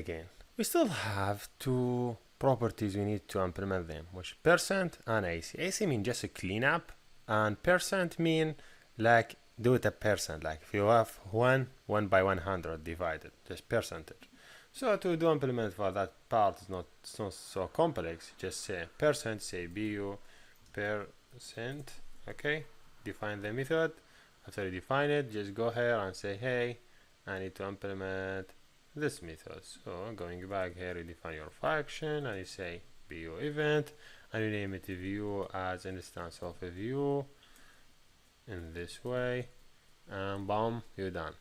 Again, we still have two properties we need to implement them, which percent and AC. AC mean just a cleanup, and percent mean like do it a percent, like if you have 1 by 100 divided, just percentage. So to do implement for that part is not so complex. Just say percent, say bu percent. Okay, define the method. After you define it, just go here and say, hey, I need to implement this method. So going back here, you define your function and you say bu event, and you name it view as instance of a view in this way, and boom, you're done.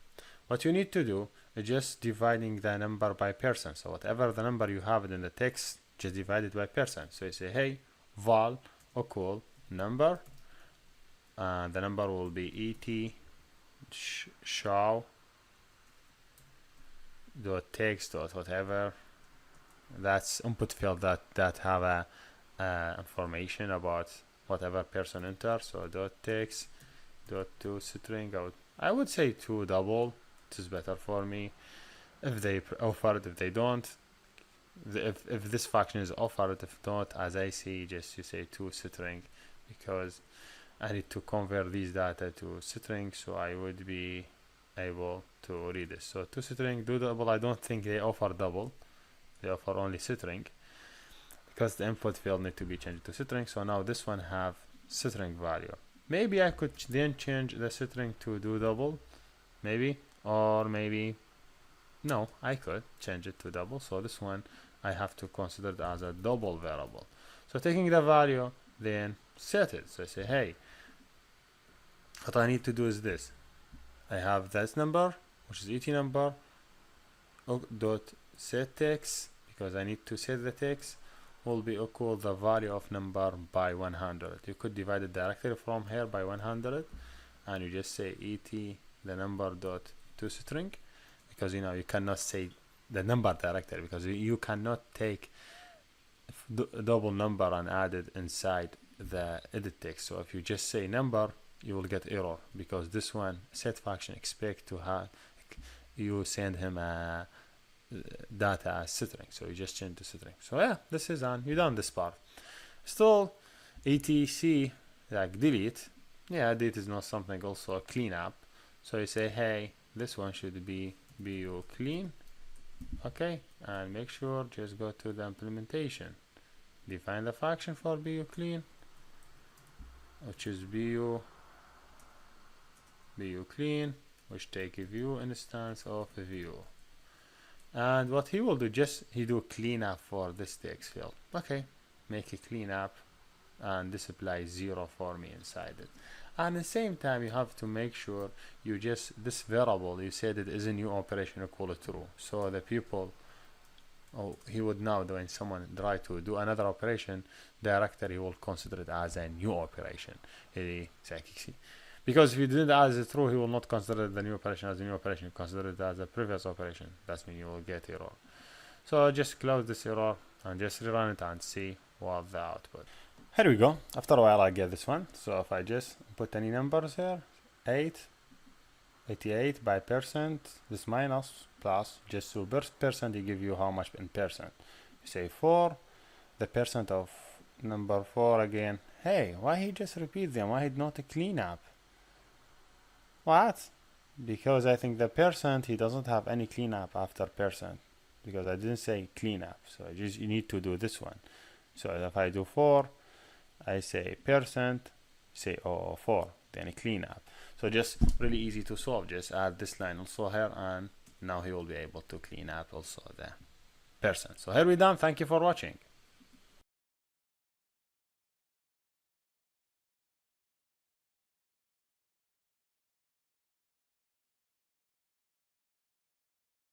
What you need to do is just dividing the number by percent. So whatever the number you have in the text, just divide it by percent. So you say, hey, val equal number, and the number will be et show dot text dot whatever. That's input field that have a information about whatever person enters. So dot text dot to string out. I would say to double. It is better for me if they offer it. If they don't, if this function is offered, if not, as I see, just you say to string, because I need to convert these data to string, so I would be able to read this. So to string, do double. I don't think they offer double. They offer only string, because the input field need to be changed to string. So now this one have string value. Maybe I could then change the string to do double, maybe, or maybe no, I could change it to double. So this one I have to consider it as a double variable. So taking the value, then set it. So I say, hey, what I need to do is this. I have this number, which is et number dot set text, because I need to set the text, will be equal the value of number by 100. You could divide it directly from here by 100, and you just say et the number dot to string, because you know you cannot say the number directly, because you cannot take double number and add it inside the edit text. So if you just say number, you will get error, because this one set function expect to have you send him a data as string, so you just change the string. So yeah, this is done. You done this part. Still etc like delete. Yeah, delete is not something, also a cleanup. So you say, hey, this one should be bu clean. Okay, and make sure just go to the implementation, define the function for bu clean, which is bu clean, which take a view instance of a view. And what he will do, just he do cleanup for this text field. Okay, make a cleanup and display 0 for me inside it. And at the same time, you have to make sure you just this variable you said it is a new operation equal true. So the people, he would know that when someone try to do another operation, directory will consider it as a new operation. Because if you didn't add it true, he will not consider the new operation as a new operation. Consider it as a previous operation. That means you will get error. So just close this error and just rerun it and see what the output. Here we go. After a while I get this one. So if I just put any numbers here, 88 by percent, this minus plus, just to percent, they give you how much in percent. You say 4, the percent of number 4 again. Hey, why he just repeat them? Why he not a cleanup? What? Because I think the percent, he doesn't have any cleanup after percent, because I didn't say cleanup. So you need to do this one. So if I do 4, I say percent, say 4, then a cleanup. So just really easy to solve. Just add this line also here, and now he will be able to clean up also the percent. So here we're done. Thank you for watching.